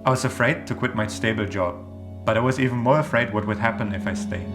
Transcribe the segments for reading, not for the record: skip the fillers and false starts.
I was afraid to quit my stable job, but I was even more afraid what would happen if I stayed.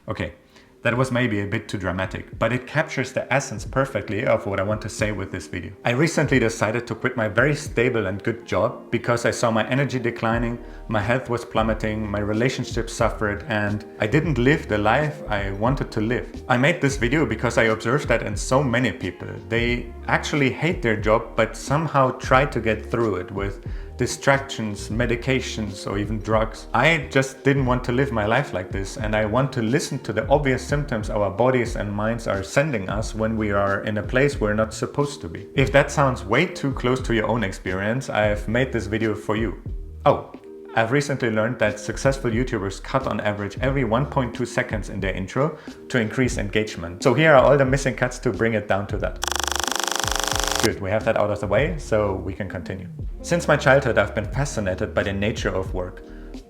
Okay, that was maybe a bit too dramatic, but it captures the essence perfectly of what I want to say with this video. I recently decided to quit my very stable and good job because I saw my energy declining, my health was plummeting, my relationships suffered, and I didn't live the life I wanted to live. I made this video because I observed that in so many people. They actually hate their job, but somehow try to get through it with distractions, medications, or even drugs. I just didn't want to live my life like this, and I want to listen to the obvious symptoms our bodies and minds are sending us when we are in a place we're not supposed to be. If that sounds way too close to your own experience, I've made this video for you. Oh, I've recently learned that successful YouTubers cut on average every 1.2 seconds in their intro to increase engagement. So here are all the missing cuts to bring it down to that. Good, we have that out of the way, so we can continue. Since my childhood, I've been fascinated by the nature of work.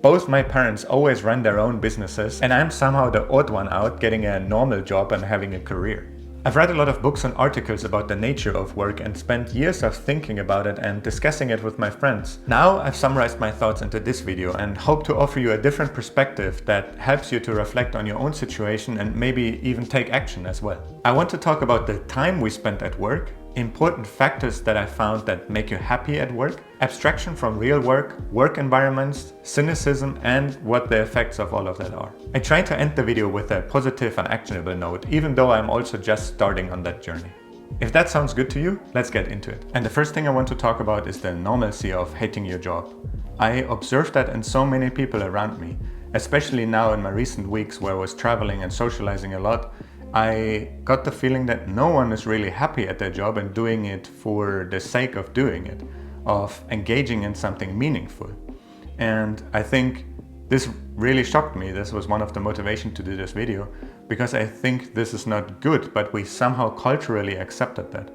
Both my parents always run their own businesses, and I'm somehow the odd one out getting a normal job and having a career. I've read a lot of books and articles about the nature of work and spent years of thinking about it and discussing it with my friends. Now I've summarized my thoughts into this video and hope to offer you a different perspective that helps you to reflect on your own situation and maybe even take action as well. I want to talk about the time we spend at work, important factors that I found that make you happy at work, abstraction from real work, work environments, cynicism, and what the effects of all of that are. I try to end the video with a positive and actionable note, even though I'm also just starting on that journey. If that sounds good to you, let's get into it. And the first thing I want to talk about is the normalcy of hating your job. I observed that in so many people around me, especially now in my recent weeks where I was traveling and socializing a lot. I got the feeling that no one is really happy at their job and doing it for the sake of doing it, of engaging in something meaningful. And I think this really shocked me. This was one of the motivations to do this video, because I think this is not good, but we somehow culturally accepted that.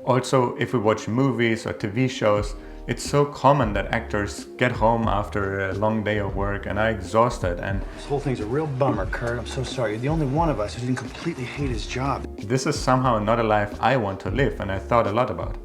Also, if we watch movies or TV shows, it's so common that actors get home after a long day of work and are exhausted, and this whole thing's a real bummer, Kurt. I'm so sorry. You're the only one of us who didn't completely hate his job. This is somehow not a life I want to live, and I thought a lot about it.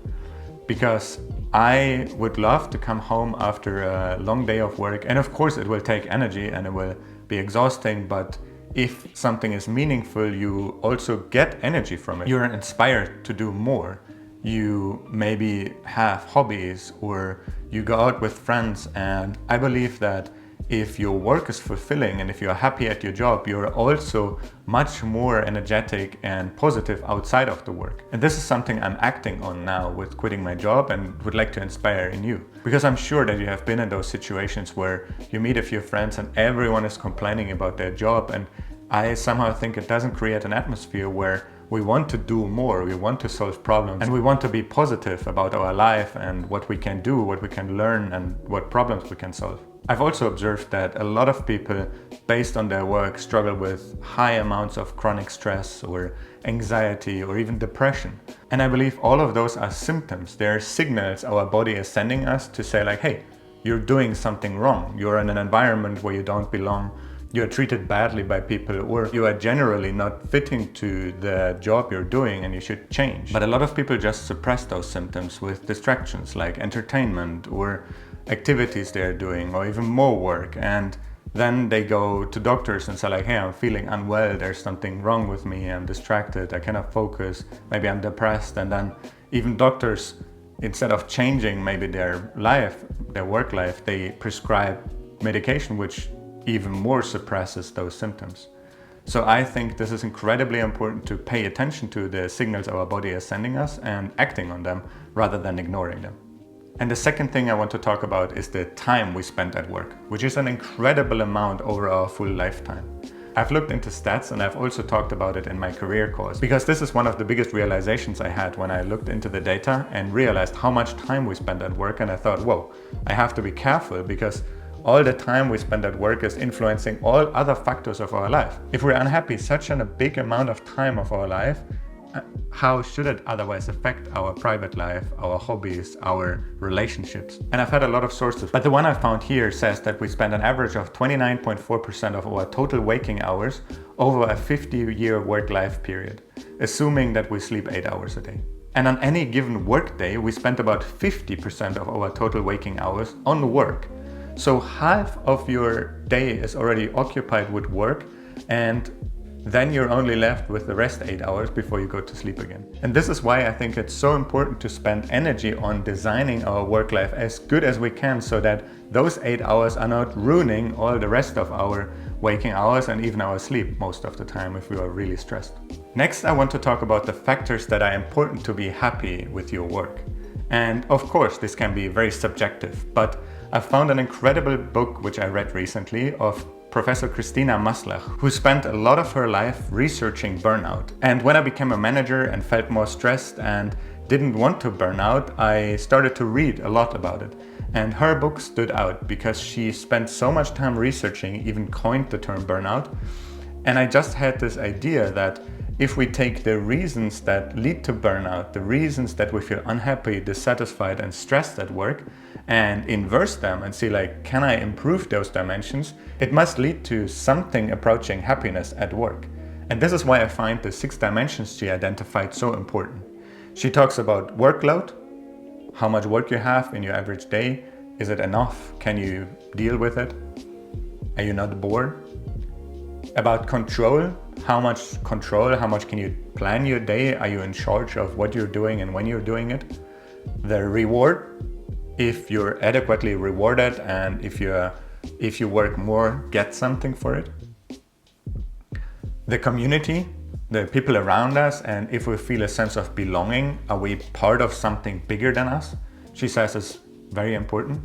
Because I would love to come home after a long day of work, and of course it will take energy and it will be exhausting, but if something is meaningful, you also get energy from it. You're inspired to do more. You maybe have hobbies or you go out with friends, and I believe that if your work is fulfilling and if you're happy at your job, you're also much more energetic and positive outside of the work. And this is something I'm acting on now with quitting my job and would like to inspire in you. Because I'm sure that you have been in those situations where you meet a few friends and everyone is complaining about their job, and I somehow think it doesn't create an atmosphere where we want to do more, we want to solve problems, and we want to be positive about our life and what we can do, what we can learn, and what problems we can solve. I've also observed that a lot of people, based on their work, struggle with high amounts of chronic stress or anxiety or even depression. And I believe all of those are symptoms. They're signals our body is sending us to say like, hey, you're doing something wrong. You're in an environment where you don't belong. You're treated badly by people, or you are generally not fitting to the job you're doing and you should change. But a lot of people just suppress those symptoms with distractions like entertainment or activities they're doing or even more work. And then they go to doctors and say like, hey, I'm feeling unwell, there's something wrong with me, I'm distracted, I cannot focus, maybe I'm depressed. And then even doctors, instead of changing maybe their life, their work life, they prescribe medication which even more suppresses those symptoms. So I think this is incredibly important to pay attention to the signals our body is sending us and acting on them rather than ignoring them. And the second thing I want to talk about is the time we spend at work, which is an incredible amount over our full lifetime. I've looked into stats and I've also talked about it in my career course, because this is one of the biggest realizations I had when I looked into the data and realized how much time we spend at work, and I thought, whoa, I have to be careful because all the time we spend at work is influencing all other factors of our life. If we're unhappy such a big amount of time of our life, how should it otherwise affect our private life, our hobbies, our relationships? And I've had a lot of sources, but the one I found here says that we spend an average of 29.4% of our total waking hours over a 50-year work-life period, assuming that we sleep 8 hours a day. And on any given work day, we spend about 50% of our total waking hours on work. So half of your day is already occupied with work, and then you're only left with the rest 8 hours before you go to sleep again. And this is why I think it's so important to spend energy on designing our work life as good as we can, so that those 8 hours are not ruining all the rest of our waking hours and even our sleep most of the time if we are really stressed. Next, I want to talk about the factors that are important to be happy with your work. And of course, this can be very subjective, but I found an incredible book which I read recently of Professor Christina Maslach, who spent a lot of her life researching burnout. And when I became a manager and felt more stressed and didn't want to burn out, I started to read a lot about it. And her book stood out because she spent so much time researching, even coined the term burnout. And I just had this idea that if we take the reasons that lead to burnout, the reasons that we feel unhappy, dissatisfied, and stressed at work, and inverse them and see, like, can I improve those dimensions? It must lead to something approaching happiness at work. And this is why I find the 6 dimensions she identified so important. She talks about workload, how much work you have in your average day. Is it enough? Can you deal with it? Are you not bored? About control, how much control, how much can you plan your day? Are you in charge of what you're doing and when you're doing it? The reward, if you're adequately rewarded and if you work more, get something for it. The community, the people around us, and if we feel a sense of belonging, are we part of something bigger than us? She says is very important.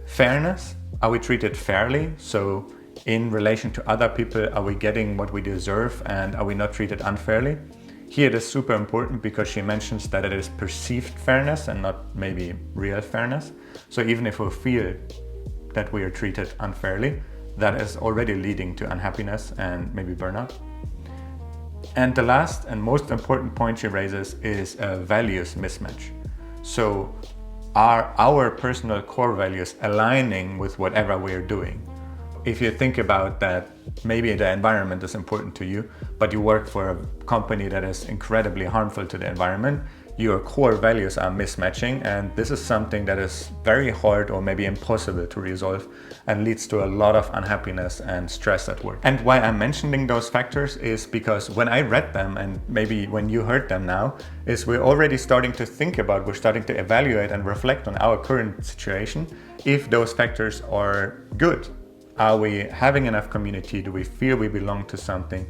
Fairness, are we treated fairly? So in relation to other people, are we getting what we deserve and are we not treated unfairly? Here it is super important because she mentions that it is perceived fairness and not maybe real fairness. So even if we feel that we are treated unfairly, that is already leading to unhappiness and maybe burnout. And the last and most important point she raises is a values mismatch. So are our personal core values aligning with whatever we are doing? If you think about that, maybe the environment is important to you, but you work for a company that is incredibly harmful to the environment, your core values are mismatching, and this is something that is very hard or maybe impossible to resolve and leads to a lot of unhappiness and stress at work. And why I'm mentioning those factors is because when I read them, and maybe when you heard them now, is we're already starting to think about, we're starting to evaluate and reflect on our current situation, if those factors are good. Are we having enough community? Do we feel we belong to something?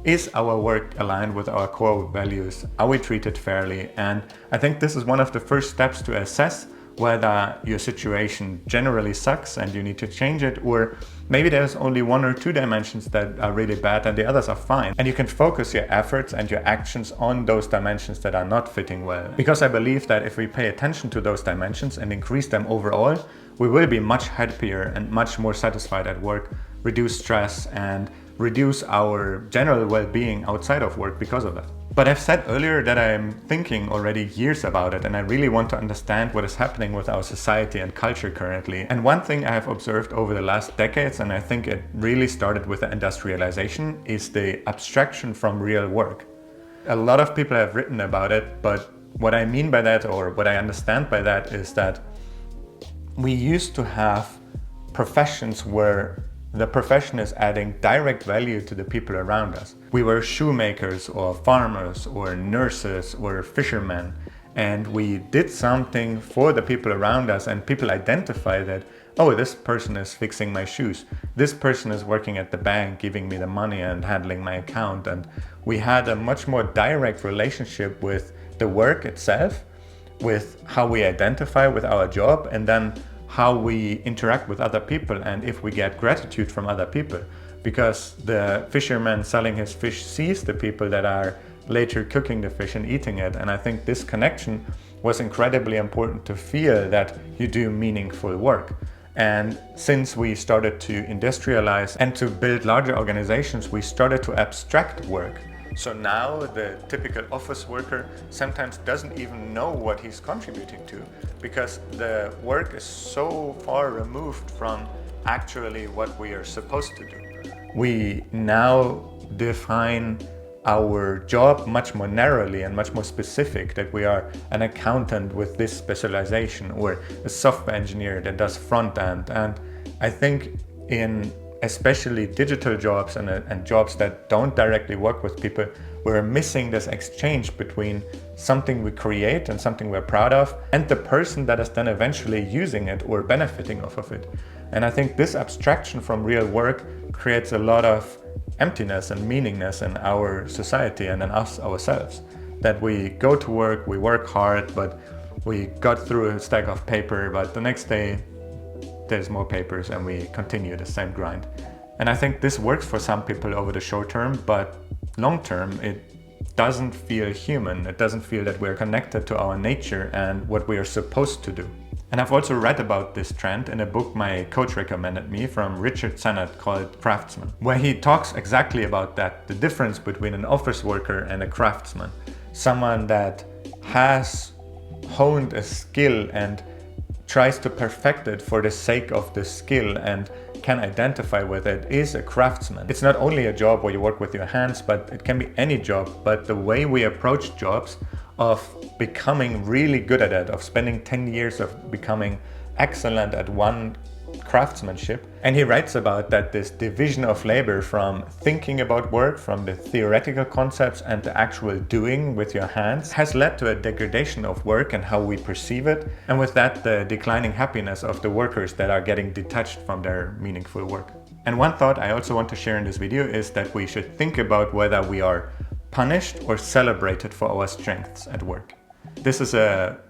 Is our work aligned with our core values? Are we treated fairly? And I think this is one of the first steps to assess whether your situation generally sucks and you need to change it, or maybe there's only 1 or 2 dimensions that are really bad and the others are fine. And you can focus your efforts and your actions on those dimensions that are not fitting well. Because I believe that if we pay attention to those dimensions and increase them overall, we will be much happier and much more satisfied at work, reduce stress and reduce our general well-being outside of work because of that. But I've said earlier that I'm thinking already years about it, and I really want to understand what is happening with our society and culture currently. And one thing I have observed over the last decades, and I think it really started with the industrialization, is the abstraction from real work. A lot of people have written about it, but what I mean by that, or what I understand by that, is that we used to have professions where the profession is adding direct value to the people around us. We were shoemakers or farmers or nurses or fishermen, and we did something for the people around us, and people identify that, oh, this person is fixing my shoes. This person is working at the bank, giving me the money and handling my account. And we had a much more direct relationship with the work itself, with how we identify with our job, and then how we interact with other people and if we get gratitude from other people. Because the fisherman selling his fish sees the people that are later cooking the fish and eating it. And I think this connection was incredibly important to feel that you do meaningful work. And since we started to industrialize and to build larger organizations, we started to abstract work. So now the typical office worker sometimes doesn't even know what he's contributing to, because the work is so far removed from actually what we are supposed to do. We now define our job much more narrowly and much more specific, that we are an accountant with this specialization or a software engineer that does front end. And I think in especially digital jobs and jobs that don't directly work with people, we're missing this exchange between something we create and something we're proud of and the person that is then eventually using it or benefiting off of it. And I think this abstraction from real work creates a lot of emptiness and meaningless in our society and in us ourselves. That we go to work, we work hard, but we got through a stack of paper, but the next day there's more papers and we continue the same grind. And I think this works for some people over the short term, but long term it doesn't feel human. It doesn't feel that we're connected to our nature and what we are supposed to do. And I've also read about this trend in a book my coach recommended me from Richard Sennett called Craftsman, where he talks exactly about that, the difference between an office worker and a craftsman. Someone that has honed a skill and tries to perfect it for the sake of the skill and can identify with it is a craftsman. It's not only a job where you work with your hands, but it can be any job. But the way we approach jobs, of becoming really good at it, of spending 10 years of becoming excellent at one craftsmanship. And he writes about that this division of labor from thinking about work, from the theoretical concepts and the actual doing with your hands, has led to a degradation of work and how we perceive it. And with that, the declining happiness of the workers that are getting detached from their meaningful work. And one thought I also want to share in this video is that we should think about whether we are punished or celebrated for our strengths at work. This is a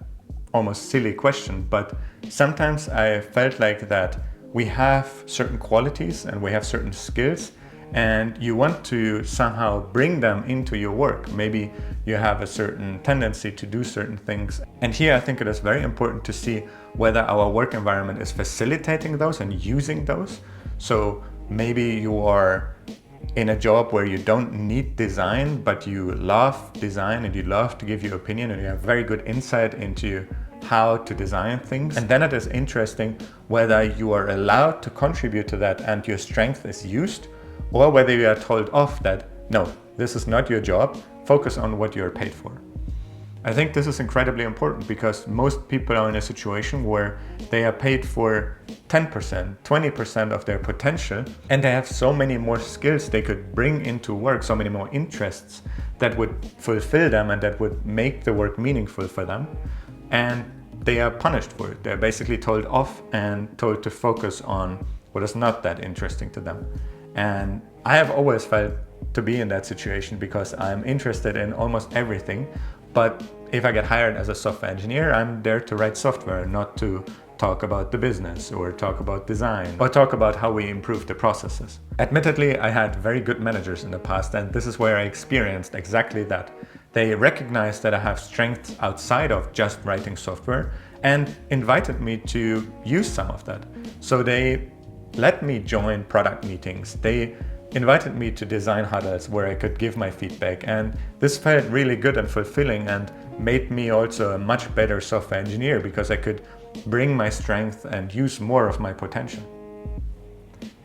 almost silly question, but sometimes I felt like that we have certain qualities and we have certain skills and you want to somehow bring them into your work. Maybe you have a certain tendency to do certain things. And here I think it is very important to see whether our work environment is facilitating those and using those. So maybe you are in a job where you don't need design, but you love design and you love to give your opinion and you have very good insight into how to design things. And then it is interesting whether you are allowed to contribute to that and your strength is used, or whether you are told off that, no, this is not your job, focus on what you're paid for. I think this is incredibly important because most people are in a situation where they are paid for 10%, 20% of their potential, and they have so many more skills they could bring into work, so many more interests that would fulfill them and that would make the work meaningful for them. And they are punished for it. They're basically told off and told to focus on what is not that interesting to them. And I have always felt to be in that situation because I'm interested in almost everything. But if I get hired as a software engineer, I'm there to write software, not to talk about the business or talk about design or talk about how we improve the processes. Admittedly, I had very good managers in the past, and this is where I experienced exactly that. They recognized that I have strengths outside of just writing software and invited me to use some of that. So they let me join product meetings. They invited me to design huddles where I could give my feedback, and this felt really good and fulfilling and made me also a much better software engineer because I could bring my strength and use more of my potential.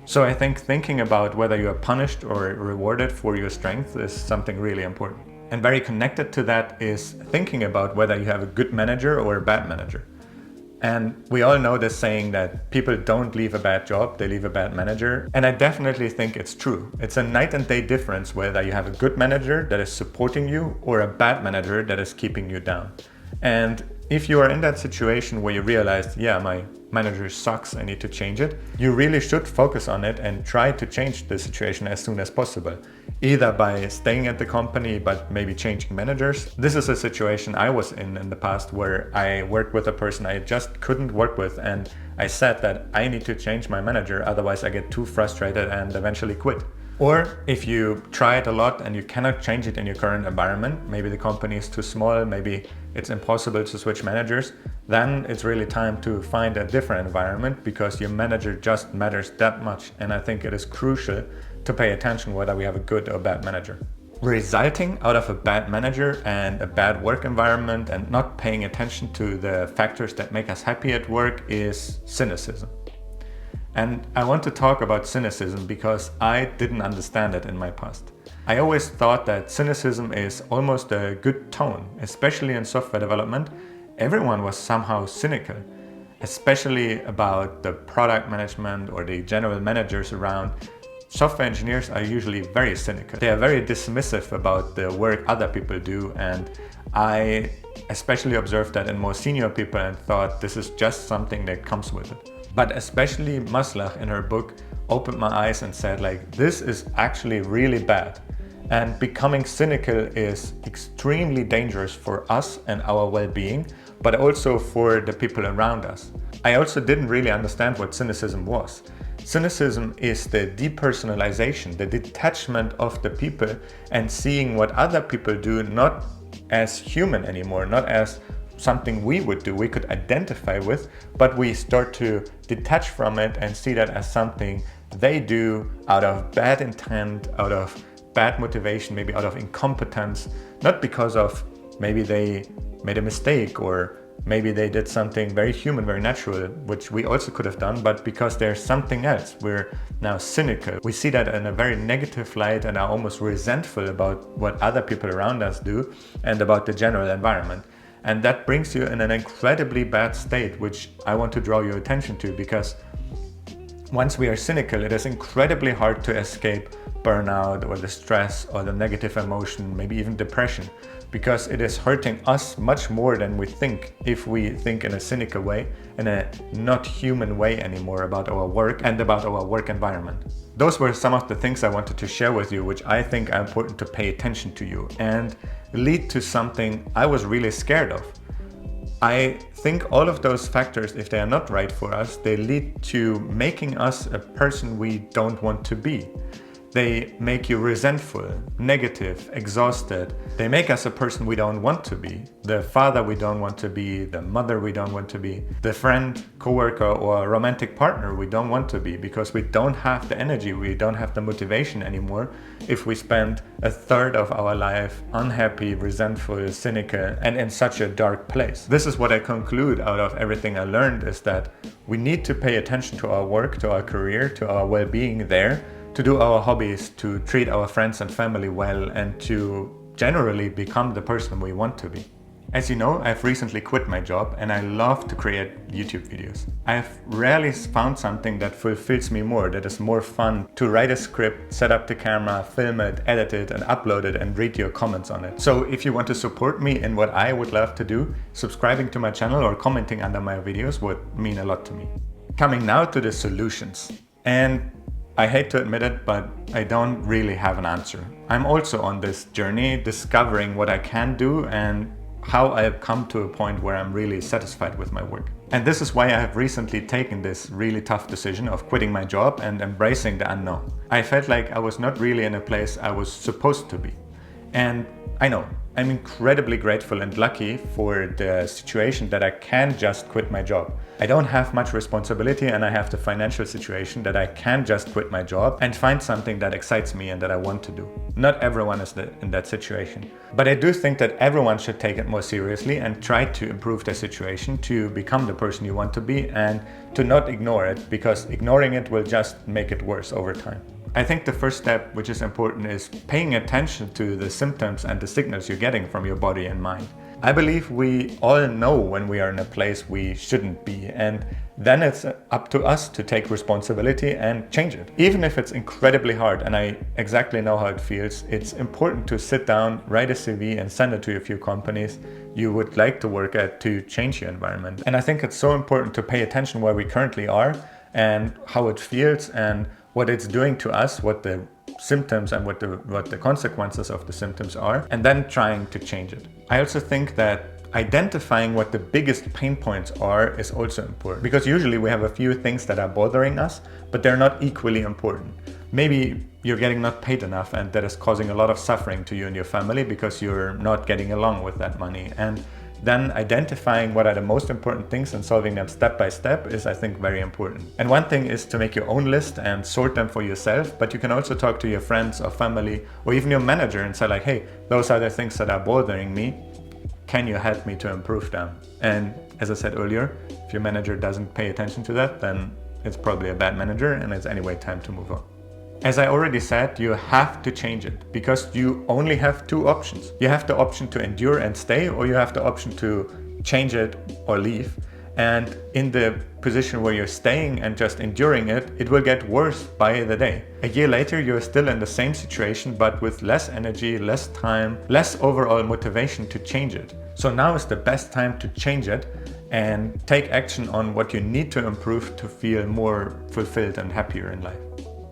So I think thinking about whether you are punished or rewarded for your strength is something really important. And very connected to that is thinking about whether you have a good manager or a bad manager. And we all know this saying that people don't leave a bad job, they leave a bad manager. And I definitely think it's true. It's a night and day difference whether you have a good manager that is supporting you or a bad manager that is keeping you down. And if you are in that situation where you realize, yeah, my manager sucks, I need to change it, you really should focus on it and try to change the situation as soon as possible. Either by staying at the company, but maybe changing managers. This is a situation I was in the past where I worked with a person I just couldn't work with, and I said that I need to change my manager, otherwise I get too frustrated and eventually quit. Or if you try it a lot and you cannot change it in your current environment, maybe the company is too small, maybe it's impossible to switch managers, then it's really time to find a different environment because your manager just matters that much. And I think it is crucial to pay attention whether we have a good or bad manager. Resulting out of a bad manager and a bad work environment and not paying attention to the factors that make us happy at work is cynicism. And I want to talk about cynicism because I didn't understand it in my past. I always thought that cynicism is almost a good tone, especially in software development. Everyone was somehow cynical, especially about the product management or the general managers around. Software engineers are usually very cynical. They are very dismissive about the work other people do, and I especially observed that in more senior people and thought this is just something that comes with it. But especially Maslach in her book opened my eyes and said, like, this is actually really bad. And becoming cynical is extremely dangerous for us and our well-being, but also for the people around us. I also didn't really understand what cynicism was. Cynicism is the depersonalization, the detachment of the people and seeing what other people do not as human anymore, not as something we would do, we could identify with, but we start to detach from it and see that as something they do out of bad intent, out of bad motivation, maybe out of incompetence, not because of maybe they made a mistake or maybe they did something very human, very natural, which we also could have done, but because there's something else. We're now cynical. We see that in a very negative light and are almost resentful about what other people around us do and about the general environment. And that brings you in an incredibly bad state, which I want to draw your attention to, because once we are cynical, it is incredibly hard to escape burnout or the stress or the negative emotion, maybe even depression, because it is hurting us much more than we think if we think in a cynical way, in a not human way anymore about our work and about our work environment. Those were some of the things I wanted to share with you, which I think are important to pay attention to you and lead to something I was really scared of. I think all of those factors, if they are not right for us, they lead to making us a person we don't want to be. They make you resentful, negative, exhausted. They make us a person we don't want to be. The father we don't want to be, the mother we don't want to be, the friend, coworker, or romantic partner we don't want to be, because we don't have the energy, we don't have the motivation anymore if we spend a third of our life unhappy, resentful, cynical, and in such a dark place. This is what I conclude out of everything I learned, is that we need to pay attention to our work, to our career, to our well-being there, to do our hobbies, to treat our friends and family well, and to generally become the person we want to be. As you know, I've recently quit my job and I love to create YouTube videos. I've rarely found something that fulfills me more, that is more fun to write a script, set up the camera, film it, edit it, and upload it and read your comments on it. So if you want to support me in what I would love to do, subscribing to my channel or commenting under my videos would mean a lot to me. Coming now to the solutions. And I hate to admit it, but I don't really have an answer. I'm also on this journey discovering what I can do and how I have come to a point where I'm really satisfied with my work. And this is why I have recently taken this really tough decision of quitting my job and embracing the unknown. I felt like I was not really in a place I was supposed to be. And I know, I'm incredibly grateful and lucky for the situation that I can just quit my job. I don't have much responsibility and I have the financial situation that I can just quit my job and find something that excites me and that I want to do. Not everyone is in that situation. But I do think that everyone should take it more seriously and try to improve their situation to become the person you want to be and to not ignore it, because ignoring it will just make it worse over time. I think the first step, which is important, is paying attention to the symptoms and the signals you're getting from your body and mind. I believe we all know when we are in a place we shouldn't be, and then it's up to us to take responsibility and change it. Even if it's incredibly hard, and I exactly know how it feels, it's important to sit down, write a CV and send it to a few companies you would like to work at to change your environment. And I think it's so important to pay attention where we currently are and how it feels and what it's doing to us, what the symptoms and what the consequences of the symptoms are, and then trying to change it. I also think that identifying what the biggest pain points are is also important, because usually we have a few things that are bothering us, but they're not equally important. Maybe you're getting not paid enough and that is causing a lot of suffering to you and your family because you're not getting along with that money. And then identifying what are the most important things and solving them step by step is, I think, very important. And one thing is to make your own list and sort them for yourself, but you can also talk to your friends or family or even your manager and say like, hey, those are the things that are bothering me. Can you help me to improve them? And as I said earlier, if your manager doesn't pay attention to that, then it's probably a bad manager and it's anyway time to move on. As I already said, you have to change it because you only have two options. You have the option to endure and stay, or you have the option to change it or leave. And in the position where you're staying and just enduring it, it will get worse by the day. A year later, you're still in the same situation, but with less energy, less time, less overall motivation to change it. So now is the best time to change it and take action on what you need to improve to feel more fulfilled and happier in life.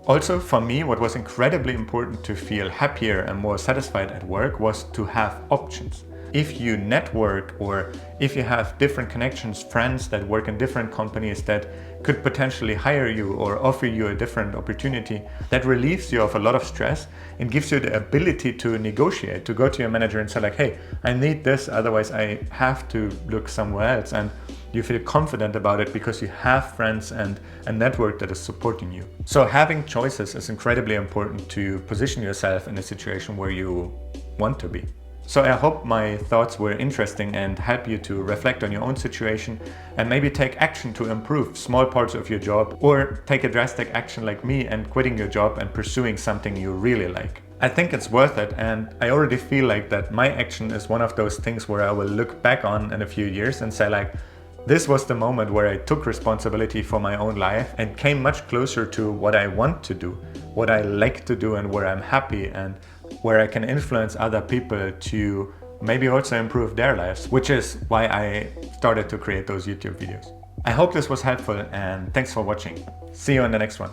Also, for me, what was incredibly important to feel happier and more satisfied at work was to have options. If you network, or if you have different connections, friends that work in different companies that could potentially hire you or offer you a different opportunity, that relieves you of a lot of stress and gives you the ability to negotiate, to go to your manager and say like, hey, I need this, otherwise I have to look somewhere else. And you feel confident about it because you have friends and a network that is supporting you. So having choices is incredibly important to position yourself in a situation where you want to be. So I hope my thoughts were interesting and help you to reflect on your own situation and maybe take action to improve small parts of your job, or take a drastic action like me and quitting your job and pursuing something you really like. I think it's worth it, and I already feel like that my action is one of those things where I will look back on in a few years and say like, this was the moment where I took responsibility for my own life and came much closer to what I want to do, what I like to do, and where I'm happy, and where I can influence other people to maybe also improve their lives, which is why I started to create those YouTube videos. I hope this was helpful, and thanks for watching. See you in the next one.